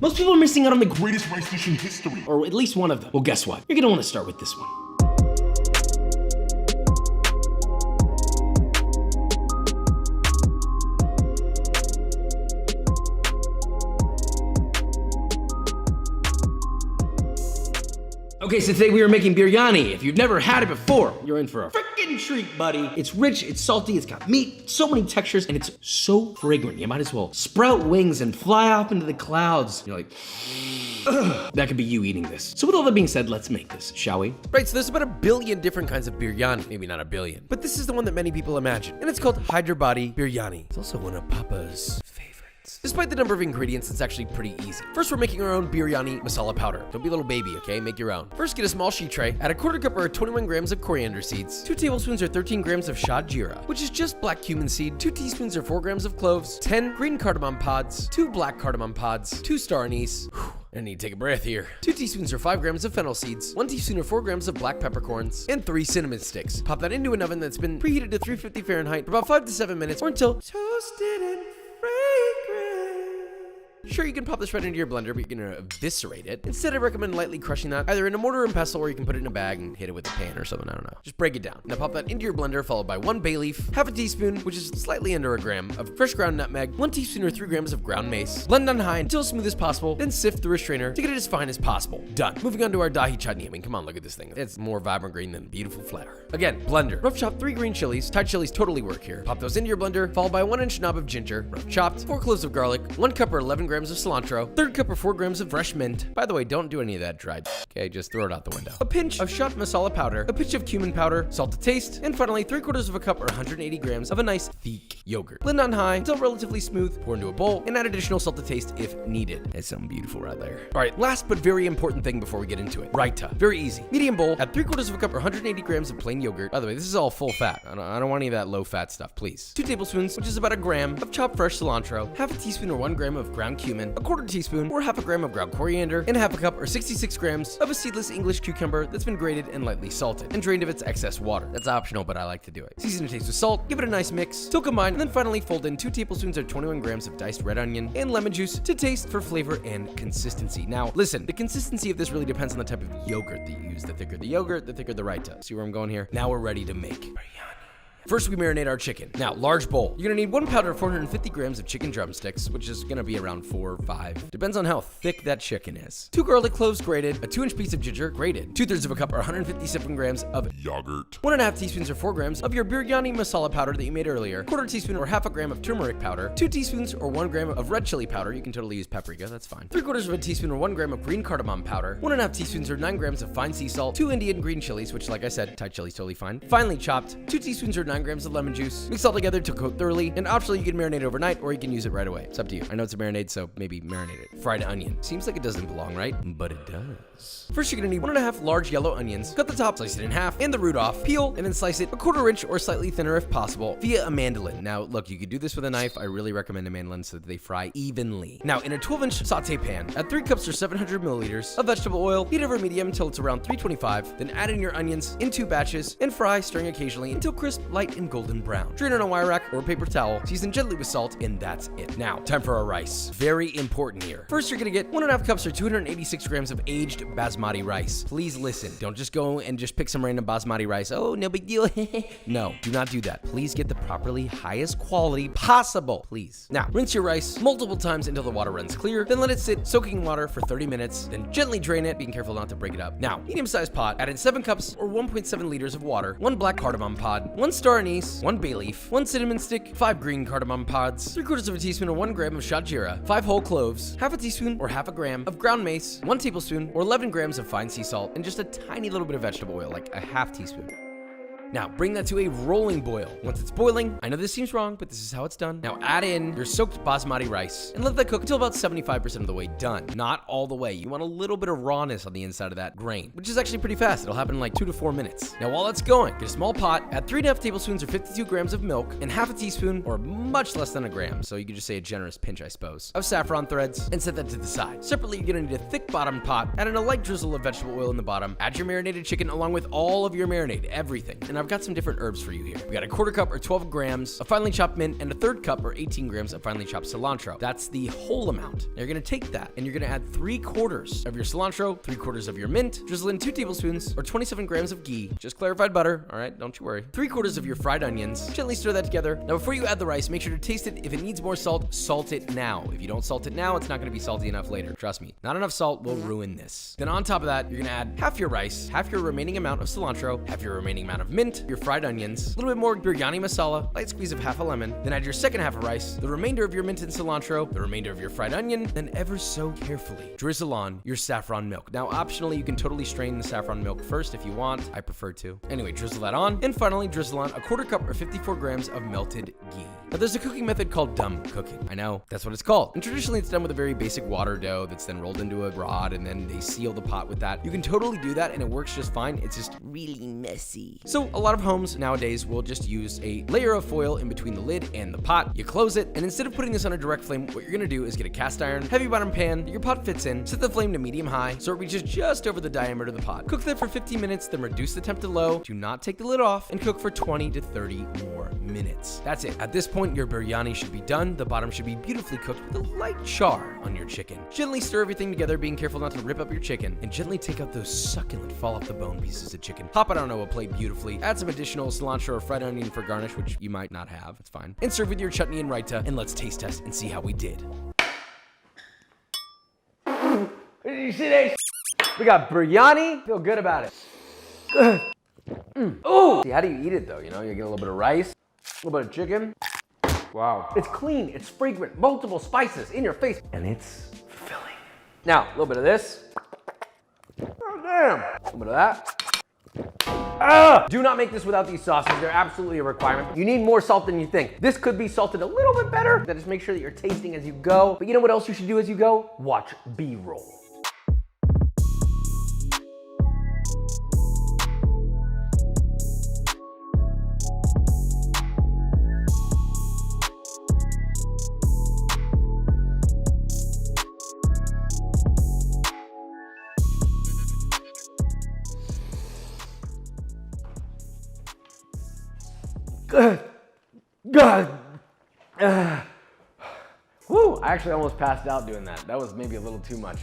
Most people are missing out on the greatest rice dish in history, or at least one of them. Well, guess what? You're gonna wanna start with this one. Okay, so today we are making biryani. If you've never had it before, you're in for a freaking treat, buddy. It's rich, it's salty, it's got meat, so many textures, and it's so fragrant. You might as well sprout wings and fly off into the clouds. You're like, ugh. That could be you eating this. So with all that being said, let's make this, shall we? Right, so there's about 1 billion different kinds of biryani. Maybe not 1 billion, but this is the one that many people imagine. And it's called Hyderabadi biryani. It's also one of Papa's favorites. Despite the number of ingredients, it's actually pretty easy. First, we're making our own biryani masala powder. Don't be a little baby, okay? Make your own. First, get a small sheet tray. Add a 1/4 cup or 21 grams of coriander seeds, 2 tablespoons or 13 grams of shad jeera, which is just black cumin seed, 2 teaspoons or 4 grams of cloves, 10 green cardamom pods, 2 black cardamom pods, 2 star anise. I need to take a breath here. 2 teaspoons or 5 grams of fennel seeds, 1 teaspoon or 4 grams of black peppercorns, and 3 cinnamon sticks. Pop that into an oven that's been preheated to 350 Fahrenheit for about 5 to 7 minutes or until toasted and fragrant. Sure, you can pop this right into your blender, but you're gonna eviscerate it. Instead, I recommend lightly crushing that either in a mortar and pestle, or you can put it in a bag and hit it with a pan or something, I don't know. Just break it down. Now pop that into your blender, followed by 1 bay leaf, half a teaspoon, which is slightly under a gram, of fresh ground nutmeg, 1 teaspoon or 3 grams of ground mace. Blend on high until as smooth as possible, then sift through a strainer to get it as fine as possible. Done. Moving on to our dahi chutney. I mean, come on, look at this thing. It's more vibrant green than beautiful flower. Again, blender. Rough chop 3 green chilies. Thai chilies totally work here. Pop those into your blender, followed by a 1-inch knob of ginger, rough chopped, 4 cloves of garlic, 1 cup or 11 grams of cilantro, 1/3 cup or 4 grams of fresh mint. By the way, don't do any of that dried. Okay, just throw it out the window. A pinch of shot masala powder, a pinch of cumin powder, salt to taste, and finally 3/4 of a cup or 180 grams of a nice thick yogurt. Blend on high until relatively smooth, pour into a bowl, and add additional salt to taste if needed. That's something beautiful right there. All right, last but very important thing before we get into it. Raita. Very easy. Medium bowl, add 3/4 of a cup or 180 grams of plain yogurt. By the way, this is all full fat. I don't want any of that low fat stuff, please. 2 tablespoons, which is about 1 gram of chopped fresh cilantro, half a teaspoon or 1 gram of ground cumin, 1/4 teaspoon or half a gram of ground coriander, and half a cup or 66 grams of a seedless English cucumber that's been grated and lightly salted and drained of its excess water. That's optional, but I like to do it. Season to taste with salt, give it a nice mix till combined, and then finally fold in 2 tablespoons or 21 grams of diced red onion and lemon juice to taste for flavor and consistency. Now, listen, the consistency of this really depends on the type of yogurt that you use. The thicker the yogurt, the thicker the raita. See where I'm going here? Now we're ready to make biryani. First, we marinate our chicken. Now, large bowl. You're gonna need 1 pound or 450 grams of chicken drumsticks, which is gonna be around 4 or 5. Depends on how thick that chicken is. 2 garlic cloves grated, a 2-inch piece of ginger grated, 2/3 of a cup or 157 grams of yogurt, 1.5 teaspoons or 4 grams of your biryani masala powder that you made earlier, 1/4 teaspoon or half a gram of turmeric powder, 2 teaspoons or 1 gram of red chili powder. You can totally use paprika, that's fine. 3/4 of a teaspoon or 1 gram of green cardamom powder, 1.5 teaspoons or 9 grams of fine sea salt, 2 Indian green chilies, which like I said, Thai chilies totally fine. Finely chopped, 2 teaspoons or 9 grams of lemon juice. Mix all together to coat thoroughly, and optionally you can marinate it overnight or you can use it right away. It's up to you. I know it's a marinade, so maybe marinate it. Fried onion. Seems like it doesn't belong, right? But it does. First, you're gonna need 1.5 large yellow onions. Cut the top, slice it in half, and the root off. Peel, and then slice it 1/4 inch or slightly thinner if possible via a mandolin. Now, look, you could do this with a knife. I really recommend a mandolin so that they fry evenly. Now, in a 12-inch saute pan, add 3 cups or 700 milliliters of vegetable oil. Heat over medium until it's around 325. Then add in your onions in 2 batches and fry, stirring occasionally until crisp, light, and golden brown. Drain on a wire rack or a paper towel, season gently with salt, and that's it. Now, time for our rice. Very important here. First, you're gonna get 1.5 cups or 286 grams of aged basmati rice. Please listen. Don't just go and just pick some random basmati rice. Oh, no big deal. No, do not do that. Please get the properly highest quality possible, please. Now, rinse your rice multiple times until the water runs clear. Then let it sit soaking in water for 30 minutes. Then gently drain it, being careful not to break it up. Now, medium-sized pot, add in 7 cups or 1.7 liters of water, 1 black cardamom pod, 1 star anise, 1 bay leaf, 1 cinnamon stick, 5 green cardamom pods, 3/4 of a teaspoon or 1 gram of shad jeera, 5 whole cloves, half a teaspoon or half a gram of ground mace, 1 tablespoon or 11 grams of fine sea salt, and just a tiny little bit of vegetable oil, like a half teaspoon. Now, bring that to a rolling boil. Once it's boiling, I know this seems wrong, but this is how it's done. Now, add in your soaked basmati rice and let that cook until about 75% of the way done. Not all the way. You want a little bit of rawness on the inside of that grain, which is actually pretty fast. It'll happen in like 2 to 4 minutes. Now, while that's going, get a small pot, add 3.5 tablespoons or 52 grams of milk and half a teaspoon, or much less than a gram, so you could just say a generous pinch, I suppose, of saffron threads, and set that to the side. Separately, you're gonna need a thick bottom pot, add in a light drizzle of vegetable oil in the bottom, add your marinated chicken along with all of your marinade, everything. And I've got some different herbs for you here. We got a quarter cup or 12 grams of finely chopped mint and a third cup or 18 grams of finely chopped cilantro. That's the whole amount. Now you're gonna take that and you're gonna add 3/4 of your cilantro, 3/4 of your mint, drizzle in 2 tablespoons or 27 grams of ghee, just clarified butter, all right, don't you worry. 3/4 of your fried onions, gently stir that together. Now before you add the rice, make sure to taste it. If it needs more salt, salt it now. If you don't salt it now, it's not gonna be salty enough later, trust me. Not enough salt will ruin this. Then on top of that, you're gonna add half your rice, half your remaining amount of cilantro, half your remaining amount of mint, your fried onions, a little bit more biryani masala, light squeeze of half a lemon, then add your second half of rice, the remainder of your mint and cilantro, the remainder of your fried onion, then ever so carefully drizzle on your saffron milk. Now optionally, you can totally strain the saffron milk first if you want. I prefer to. Anyway, drizzle that on, and finally drizzle on a quarter cup or 54 grams of melted ghee. Now there's a cooking method called dumb cooking. I know, that's what it's called. And traditionally it's done with a very basic water dough that's then rolled into a rod and then they seal the pot with that. You can totally do that and it works just fine. It's just really messy. So a lot of homes nowadays will just use a layer of foil in between the lid and the pot. You close it, and instead of putting this on a direct flame, what you're gonna do is get a cast iron, heavy bottom pan that your pot fits in, set the flame to medium high so it reaches just over the diameter of the pot. Cook that for 15 minutes, then reduce the temp to low. Do not take the lid off and cook for 20 to 30 more minutes. That's it. At this point, your biryani should be done. The bottom should be beautifully cooked with a light char on your chicken. Gently stir everything together, being careful not to rip up your chicken, and gently take out those succulent, fall off the bone pieces of chicken. Pop it onto a plate beautifully. Add some additional cilantro or fried onion for garnish, which you might not have. It's fine. And serve with your chutney and raita, and let's taste test and see how we did. You see that? We got biryani. Feel good about it. Ooh! See, how do you eat it though? You know, you get a little bit of rice, a little bit of chicken. Wow. It's clean, it's fragrant, multiple spices in your face, and it's filling. Now, a little bit of this. Oh, damn. A little bit of that. Do not make this without these sauces. They're absolutely a requirement. You need more salt than you think. This could be salted a little bit better. Just make sure that you're tasting as you go. But you know what else you should do as you go? Watch B-roll. God. Woo, I actually almost passed out doing that. That was maybe a little too much.